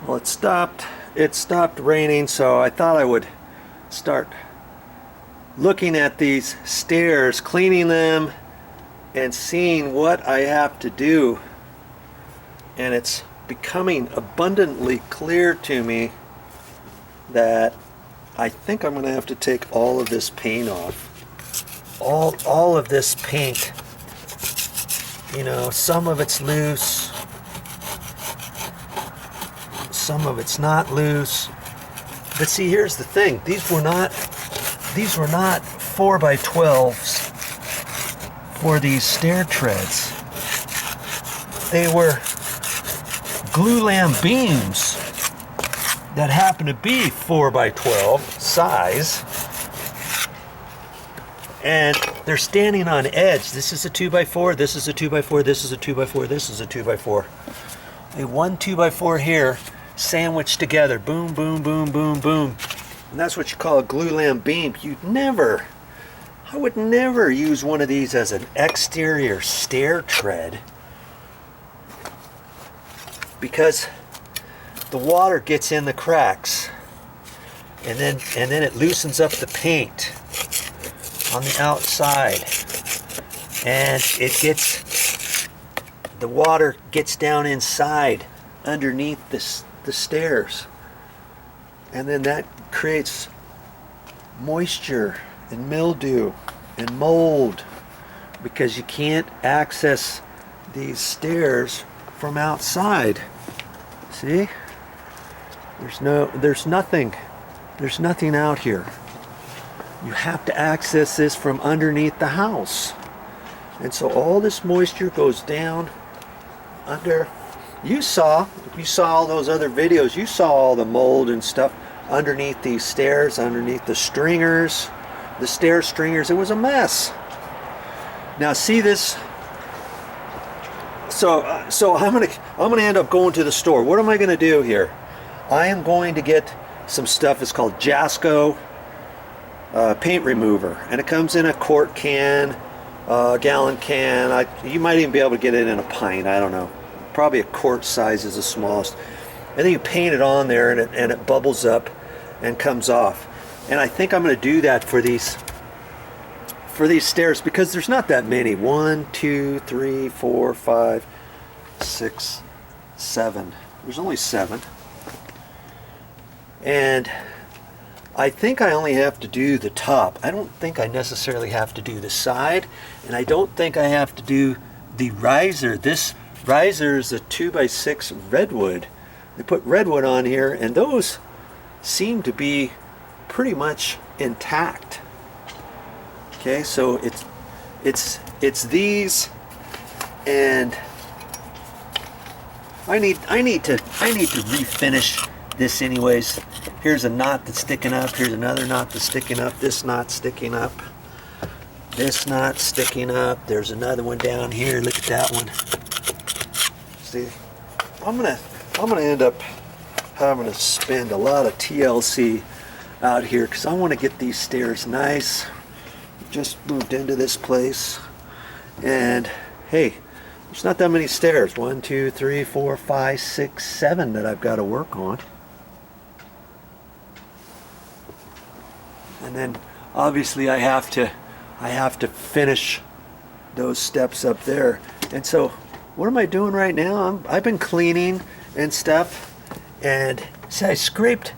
Well, it stopped raining, so I thought I would start looking at these stairs, cleaning them, and seeing what I have to do. And it's becoming abundantly clear to me that I think I'm going to have to take all of this paint off. All of this paint. You know, some of it's loose, some of it's not loose. But see, here's the thing. These were not 4x12s for these stair treads. They were glulam beams that happen to be 4x12 size, and they're standing on edge. This is a 2x4, this is a 2x4, this is a 2x4, this is a 2x4. A 1 2x4 here, sandwiched together, boom, boom, boom, boom, boom. And that's what you call a glulam beam. I would never use one of these as an exterior stair tread, because the water gets in the cracks, and then it loosens up the paint on the outside, and the water gets down inside underneath the stairs, and then that creates moisture and mildew and mold, because you can't access these stairs from outside. See? There's nothing out here. You have to access this from underneath the house. And so all this moisture goes down under. If you saw all those other videos, you saw all the mold and stuff underneath these stairs, underneath the stringers, the stair stringers. It was a mess. Now see this. So I'm gonna end up going to the store. What am I gonna do here? I am going to get some stuff. It's called Jasco paint remover, and it comes in a quart can, gallon can. You might even be able to get it in a pint. I don't know. Probably a quart size is the smallest. And then you paint it on there, and it bubbles up and comes off. And I think I'm going to do that for these stairs, because there's not that many. 1, 2, 3, 4, 5, 6, 7. There's only 7. And I think I only have to do the top. I don't think I necessarily have to do the side, and I don't think I have to do the riser. This riser is a 2x6 redwood. They put redwood on here, and those seem to be pretty much intact. Okay, so it's these, and I need to refinish this anyways. Here's a knot that's sticking up. Here's another knot that's sticking up. This knot sticking up. This knot sticking up. There's another one down here. Look at that one. See, I'm gonna end up having to spend a lot of TLC out here, because I want to get these stairs nice. Just moved into this place, and hey, there's not that many stairs. 1, 2, 3, 4, 5, 6, 7 that I've got to work on. And then obviously I have to finish those steps up there. And so what am I doing right now? I've been cleaning and stuff, and see, I scraped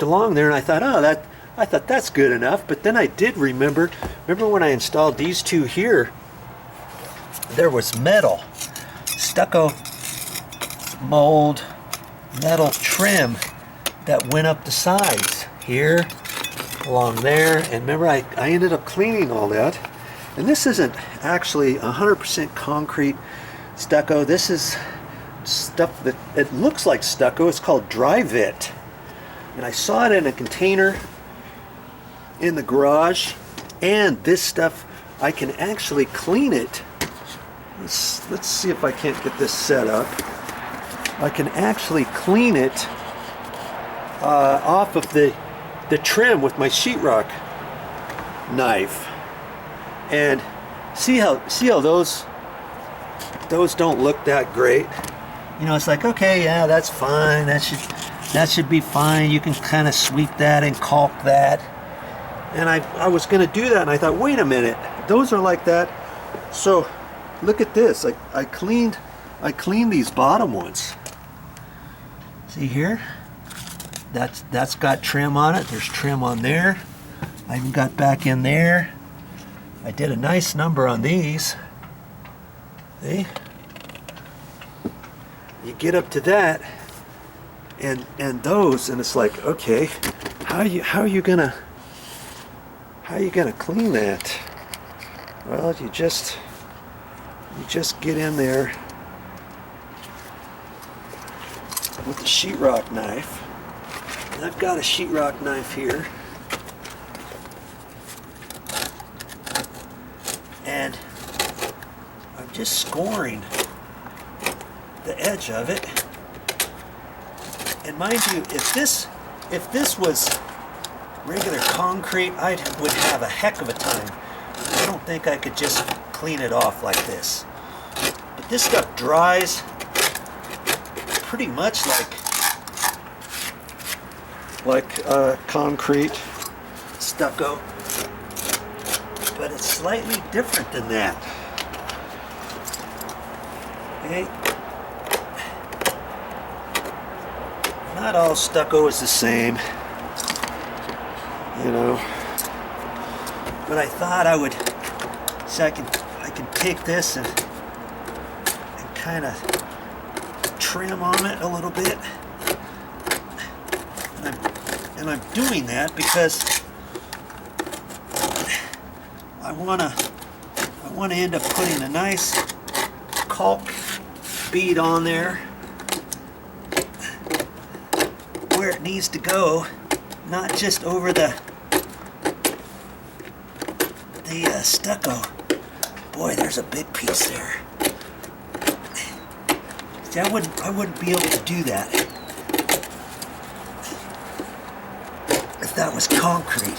along there, and I thought that's good enough. But then I did remember when I installed these two here, there was metal, stucco mold, metal trim that went up the sides here, along there. And remember, I ended up cleaning all that. And this isn't actually 100% concrete stucco. This is stuff that it looks like stucco. It's called Dryvit, and I saw it in a container in the garage. And this stuff, I can actually clean it. Let's see if I can't get this set up. I can actually clean it off of the trim with my sheetrock knife. And see how those don't look that great. you know, it's like, okay, yeah, that's fine. That should be fine. You can kind of sweep that and caulk that. And I was going to do that, and I thought, wait a minute, those are like that. So look at this. I cleaned these bottom ones. See here? That's got trim on it. There's trim on there. I even got back in there. I did a nice number on these. See? You get up to that, and those, and it's like, okay, how are you gonna clean that? Well, you just get in there with the sheetrock knife. And I've got a sheetrock knife here, and I'm just scoring the edge of it. And mind you, if this was regular concrete, I would have a heck of a time. I don't think I could just clean it off like this. But this stuff dries pretty much like concrete stucco, but it's slightly different than that. Okay. Not all stucco is the same, you know. But I thought I would, so I can take this and kind of trim on it a little bit. And I'm doing that because I wanna end up putting a nice caulk bead on there where it needs to go, not just over the stucco. Boy, there's a big piece there. See, I wouldn't be able to do that if that was concrete.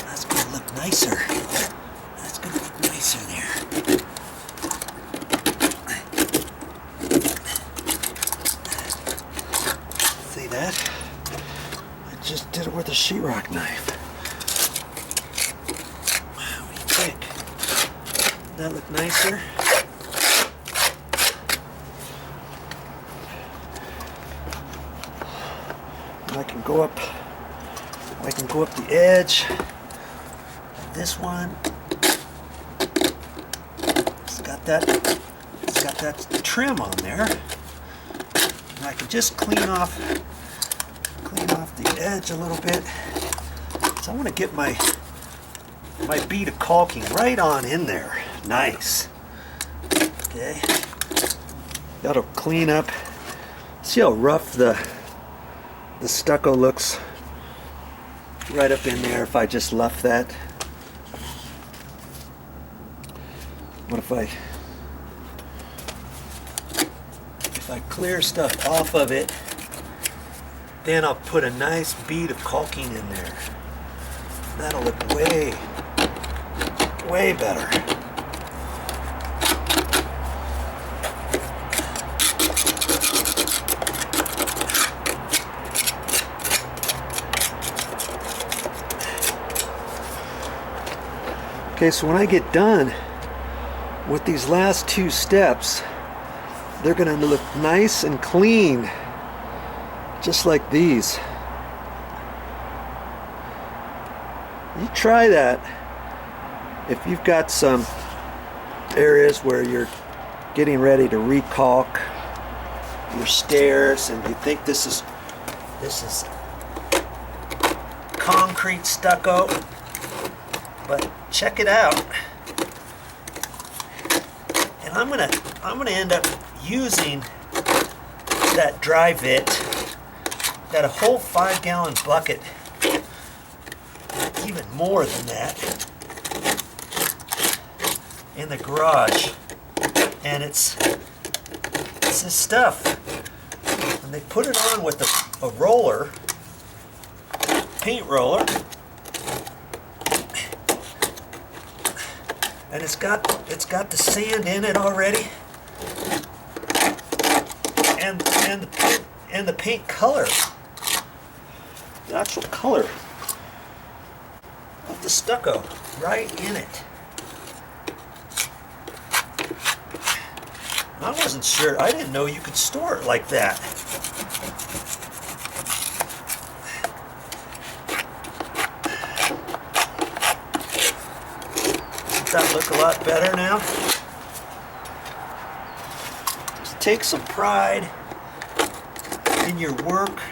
That's gonna look nicer. That's gonna look nicer there. See that? I just did it with a sheetrock knife. What do you think? Does that look nicer? And I can go up the edge. This one, it's got that trim on there. And I can just clean off the edge a little bit. So I want to get my bead of caulking right on in there. Nice. Okay. That'll clean up. See how rough the stucco looks right up in there if I just left that. What if I clear stuff off of it, then I'll put a nice bead of caulking in there. That'll look way better. Okay, so when I get done with these last two steps, they're going to look nice and clean, just like these. You try that if you've got some areas where you're getting ready to recaulk your stairs and you think this is concrete stucco, but check it out. And I'm gonna end up using that dry vit. Got a whole 5-gallon bucket, even more than that, in the garage, and it's this stuff. And they put it on with a roller, paint roller, and it's got the sand in it already, and the paint color, the actual color of the stucco right in it. I wasn't sure. I didn't know you could store it like that. Doesn't that look a lot better now? Just take some pride in your work.